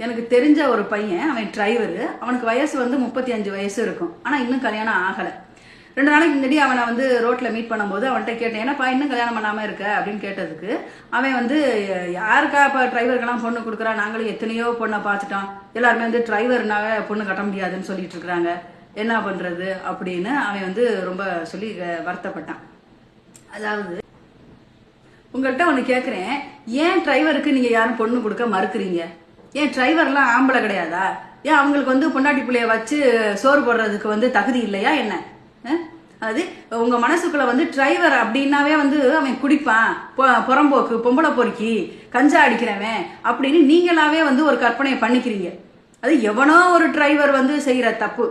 எனக்கு தெரிஞ்ச ஒரு பையன், அவன் டிரைவரு. அவனுக்கு வயசு வந்து 35 வயசு இருக்கும். ஆனால் இன்னும் கல்யாணம் ஆகலை. 2 நாளைக்கு முன்னாடி அவனை வந்து ரோட்டில் மீட் பண்ணும்போது அவன்கிட்ட கேட்டேன், ஏன்னாப்பா இன்னும் கல்யாணம் பண்ணாமல் இருக்க அப்படின்னு கேட்டதுக்கு அவன் வந்து, யாருக்கா இப்போ டிரைவருக்கெல்லாம் பொண்ணு கொடுக்குறா, நாங்களும் எத்தனையோ பொண்ணை பார்த்துட்டோம், எல்லாருமே வந்து டிரைவர்னால பொண்ணு கட்ட முடியாதுன்னு சொல்லிட்டு இருக்கிறாங்க, என்ன பண்ணுறது அப்படின்னு அவன் வந்து ரொம்ப சொல்லி வருத்தப்பட்டான். அதாவது உங்கள்கிட்ட ஒன்று கேட்குறேன், ஏன் டிரைவருக்கு நீங்கள் யாரும் பொண்ணு கொடுக்க மறுக்கிறீங்க? ஏன் டிரைவர்லாம் ஆம்பளை கிடையாதா? ஏன் அவங்களுக்கு வந்து பொண்டாட்டி பிள்ளைய வச்சு சோறு போடுறதுக்கு வந்து தகுதி இல்லையா என்ன? அது உங்க மனசுக்குள்ள வந்து டிரைவர் அப்படின்னாவே வந்து அவன் குடிப்பான், புறம்போக்கு, பொம்பளை பொறுக்கி, கஞ்சா அடிக்கிறவன் அப்படின்னு நீங்களாவே வந்து ஒரு கற்பனையை பண்ணிக்கிறீங்க. அது எவனோ ஒரு டிரைவர் வந்து செய்யற தப்பு,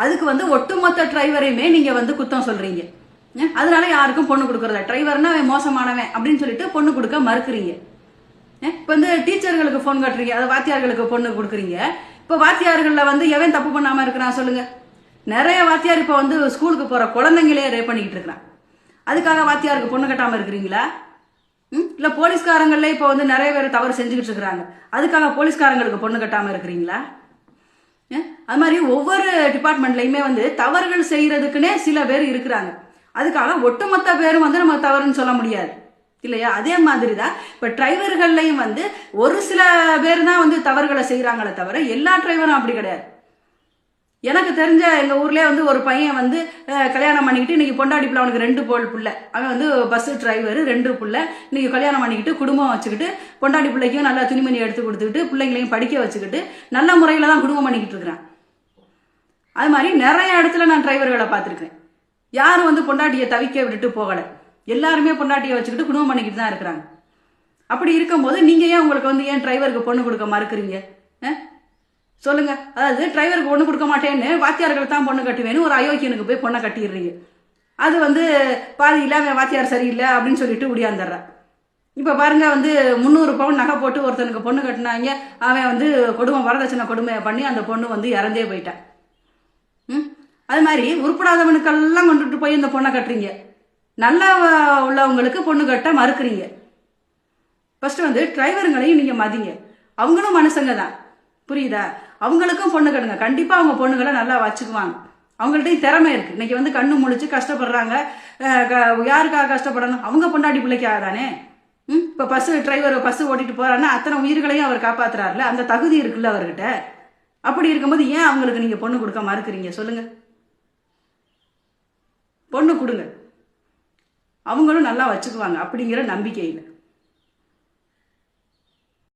அதுக்கு வந்து ஒட்டுமொத்த டிரைவரையுமே நீங்க வந்து குத்தம் சொல்றீங்க. அதனால யாருக்கும் பொண்ணு கொடுக்கறத, டிரைவர்னா அவன் மோசமானவன் அப்படின்னு சொல்லிட்டு பொண்ணு கொடுக்க மறுக்கிறீங்க. இப்போ வந்து டீச்சர்களுக்கு ஃபோன் கட்டுறீங்க, அது வாத்தியார்களுக்கு பொண்ணு கொடுக்குறீங்க. இப்போ வாத்தியார்களில் வந்து எவன் தப்பு பண்ணாமல் இருக்கிறான் சொல்லுங்க? நிறைய வாத்தியார் இப்போ வந்து ஸ்கூலுக்கு போகிற குழந்தைங்களே ரேப் பண்ணிக்கிட்டு இருக்கிறான். அதுக்காக வாத்தியாருக்கு பொண்ணு கட்டாமல் இருக்கிறீங்களா? இல்லை போலீஸ்காரங்களே இப்போ வந்து நிறைய பேர் தவறு செஞ்சுக்கிட்டு இருக்கிறாங்க, அதுக்காக போலீஸ்காரங்களுக்கு பொண்ணு கட்டாமல் இருக்கிறீங்களா? அது மாதிரி ஒவ்வொரு டிபார்ட்மெண்ட்லையுமே வந்து தவறுகள் செய்யறதுக்குன்னே சில பேர் இருக்கிறாங்க, அதுக்காக ஒட்டுமொத்த பேரும் வந்து நம்ம தவறுன்னு சொல்ல முடியாது இல்லையா? அதே மாதிரி தான் இப்போ டிரைவர்கள்லையும் வந்து ஒரு சில பேர் தான் வந்து தவறுகளை செய்கிறாங்களே தவிர எல்லா டிரைவரும் அப்படி கிடையாது. எனக்கு தெரிஞ்ச எங்கள் ஊர்லேயே வந்து ஒரு பையன் வந்து கல்யாணம் பண்ணிக்கிட்டு இன்னைக்கு பொண்டாடி பிள்ளை, அவனுக்கு 2 பிள்ளை, அவன் வந்து பஸ் டிரைவர், 2 பிள்ளை, இன்னைக்கு கல்யாணம் பண்ணிக்கிட்டு குடும்பம் வச்சுக்கிட்டு பொண்டாடி பிள்ளைக்கும் நல்லா துணிமணி எடுத்து கொடுத்துக்கிட்டு பிள்ளைங்களையும் படிக்க வச்சுக்கிட்டு நல்ல முறையில் தான் குடும்பம் பண்ணிக்கிட்டு இருக்கிறான். அது மாதிரி நிறைய இடத்துல நான் டிரைவர்களை பார்த்துருக்கேன். யாரும் வந்து பொண்டாட்டியை தவிக்க விட்டுட்டு போகலை, எல்லாருமே பொண்டாட்டியை வச்சுக்கிட்டு குடும்பம் பண்ணிக்கிட்டு தான் இருக்கிறாங்க. அப்படி இருக்கும்போது நீங்க ஏன் உங்களுக்கு வந்து ஏன் டிரைவருக்கு பொண்ணு கொடுக்க மறுக்கிறீங்க சொல்லுங்க? அதாவது டிரைவருக்கு பொண்ணு கொடுக்க மாட்டேன்னு வாத்தியார்கள் தான் பொண்ணு கட்டுவேன்னு ஒரு அயோக்கியனுக்கு போய் பொண்ணை கட்டிடுறீங்க. அது வந்து பாதியில் அவன் வாத்தியார் சரியில்லை அப்படின்னு சொல்லிட்டு உடியாந்துடுறான். இப்போ பாருங்க, வந்து 300 பவுன் நகை போட்டு ஒருத்தனுக்கு பொண்ணு கட்டினாங்க, அவன் வந்து வரதட்சணை கொடுமையை பண்ணி அந்த பொண்ணு வந்து இறந்தே போயிட்டான். அது மாதிரி உருப்படாதவனுக்கெல்லாம் கொண்டுட்டு போய் இந்த பொண்ணை கட்டுறீங்க, நல்லா உள்ளவங்களுக்கு பொண்ணு கட்ட மறுக்கிறீங்க. ஃபர்ஸ்ட் வந்து டிரைவருங்களையும் நீங்க மதிங்க, அவங்களும் மனுஷங்க தான், புரியுதா? அவங்களுக்கும் பொண்ணு கட்டுங்க, கண்டிப்பா அவங்க பொண்ணுகளை நல்லா வச்சுக்குவாங்க, அவங்கள்ட்டையும் திறமை இருக்கு. இன்னைக்கு வந்து கண்ணு முழிச்சு கஷ்டப்படுறாங்க, யாருக்காக கஷ்டப்படணும்? அவங்க பொண்டாட்டி பிள்ளைக்காக தானே. இப்போ டிரைவர் பஸ் ஓட்டிட்டு போறாருன்னா அத்தனை உயிர்களையும் அவர் காப்பாத்துறாருல, அந்த தகுதி இருக்குல்ல அவர்கிட்ட. அப்படி இருக்கும்போது ஏன் அவங்களுக்கு நீங்க பொண்ணு கொடுக்க மறுக்கிறீங்க சொல்லுங்க? பொண்ணு கொடுங்க, அவங்களும் நல்லா வச்சுக்குவாங்க அப்படிங்கிற நம்பிக்கையில்.